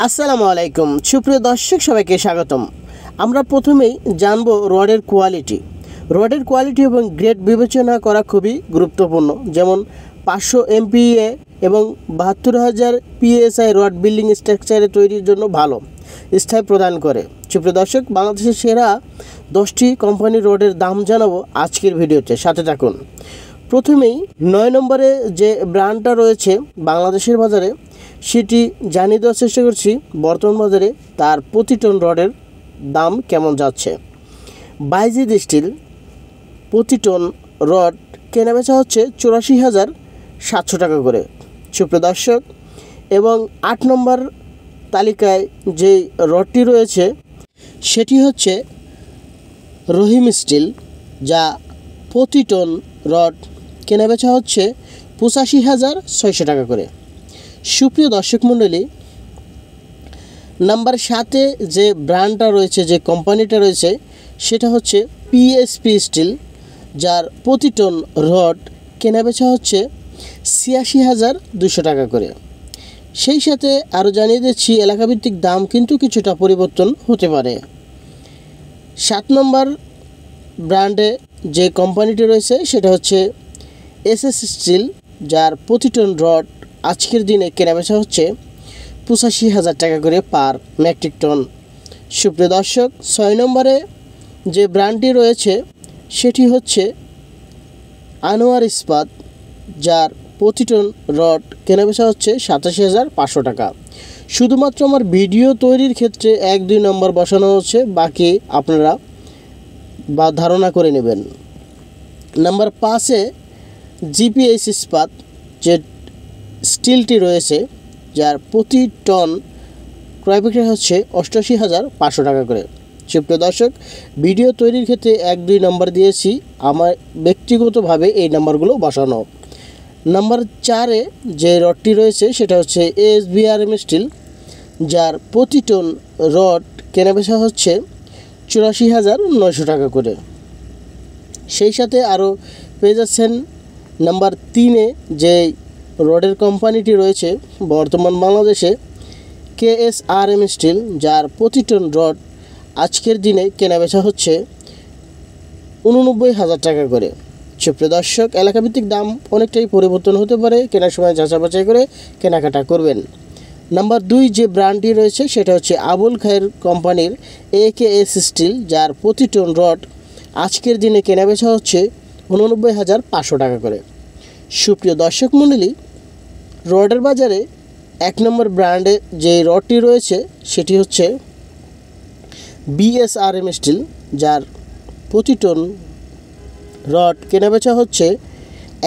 আসসালামু আলাইকুম সুপ্রিয় দর্শক, সবাইকে স্বাগতম। আমরা প্রথমেই জানব রডের কোয়ালিটি। রডের কোয়ালিটি এবং গ্রেড বিবেচনা করা খুবই গুরুত্বপূর্ণ। যেমন 500 MPa এবং 72,000 PSI রড বিল্ডিং স্ট্রাকচারে তৈরির জন্য ভালো স্থায়ী প্রদান করে। সুপ্রিয় দর্শক, বাংলাদেশের সেরা 10টি কোম্পানির রডের দাম জানাবো আজকের ভিডিওতে, সাথে থাকুন। প্রথমেই 9 নম্বরে যে ব্র্যান্ডটা রয়েছে বাংলাদেশের বাজারে, সেটি জানিয়ে দেওয়ার চেষ্টা করছি বর্তমান বাজারে তার প্রতি টন রডের দাম কেমন যাচ্ছে। বাইজিদ স্টিল প্রতি টন রড কেনাবেচা হচ্ছে 84,700 টাকা করে, সুপ্রিয় দর্শক। এবং 8 নম্বর তালিকায় যে রডটি রয়েছে সেটি হচ্ছে রহিম স্টিল, যা প্রতি টন রড কেনাবেচা হচ্ছে 85,600 টাকা করে। সুপ্রিয় দর্শক মণ্ডলী, নাম্বার 7-এ যে ব্র্যান্ডটা রয়েছে, যে কোম্পানিটা রয়েছে, সেটা হচ্ছে পিএসপি স্টিল, যার প্রতি টন রড কেনাবেচা হচ্ছে 86,200 টাকা করে। সেই সাথে আরও জানিয়ে দিচ্ছি এলাকাভিত্তিক দাম কিন্তু কিছুটা পরিবর্তন হতে পারে। 7 নম্বর ব্র্যান্ডে যে কোম্পানিটি রয়েছে সেটা হচ্ছে এসএস স্টিল, যার প্রতি টন রড আজকের দিনে কেনাবেচা হচ্ছে 85,000 টাকা করে পার মেট্রিক টন। সুপ্রিয় দর্শক, 6 নম্বরে যে ব্র্যান্ডটি রয়েছে সেটি হচ্ছে আনোয়ার ইস্পাত, যার প্রতি টন রড কেনাবেচা হচ্ছে 87,500 টাকা। শুধুমাত্র আমার ভিডিও তৈরির ক্ষেত্রে 1-2 নম্বর বসানো হচ্ছে, বাকি আপনারা ধারণা করে নেবেন। নাম্বার 5-এ জিপিএস ইস্পাত যে স্টিলটি রয়েছে, যার প্রতি টন ক্রয় বিক্রয় হচ্ছে 88,500 টাকা করে। সুপ্রিয় দর্শক, ভিডিও তৈরির ক্ষেত্রে 1-2 নম্বর দিয়েছি, আমার ব্যক্তিগতভাবে এই নম্বরগুলো বসানো। নাম্বার 4-এ যে রডটি রয়েছে সেটা হচ্ছে এসবিআরএম স্টিল, যার প্রতি টন রড কেনাবেচা হচ্ছে 84,900 টাকা করে। সেই সাথে আরও পেয়ে যাচ্ছেন নাম্বার 3-এ যে রডের কোম্পানিটি রয়েছে বর্তমান বাংলাদেশে, কেএসআরএম স্টিল, যার প্রতি টন রড আজকের দিনে কেনাবেচা হচ্ছে 89,000 টাকা করে। সুপ্রিয় দর্শক, এলাকাভিত্তিক দাম অনেকটাই পরিবর্তন হতে পারে, কেনার সময় যাচাই বাছাই করে কেনাকাটা করবেন। নাম্বার 2 যে ব্র্যান্ডটি রয়েছে সেটা হচ্ছে আবুল খায়ের কোম্পানির একেএস স্টিল, যার প্রতি টন রড আজকের দিনে কেনাবেচা হচ্ছে 89,500 টাকা করে। সুপ্রিয় দর্শক মণ্ডলী, রডের বাজারে 1 নম্বর ব্র্যান্ডে যে রডটি রয়েছে সেটি হচ্ছে বিএসআরএম স্টিল, যার প্রতি টন রড কেনাবেচা হচ্ছে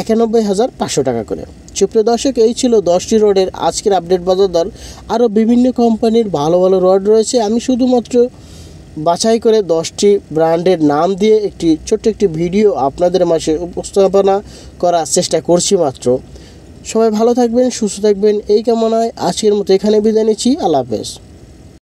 91,500 টাকা করে। সুপ্রিয় দর্শক, এই ছিল 10টি রডের আজকের আপডেট বাজার দর। আরও বিভিন্ন কোম্পানির ভালো ভালো রড রয়েছে, আমি শুধুমাত্র বাছাই করে 10টি ব্র্যান্ডের নাম দিয়ে ছোট্ট একটি ভিডিও আপনাদের মাঝে উপস্থাপনা করার চেষ্টা করছি মাত্র। সবাই ভালো থাকবেন, সুস্থ থাকবেন এই কামনায় আজকের মতো এখানে বিদায় নিচ্ছি। আল্লাহ হাফেজ।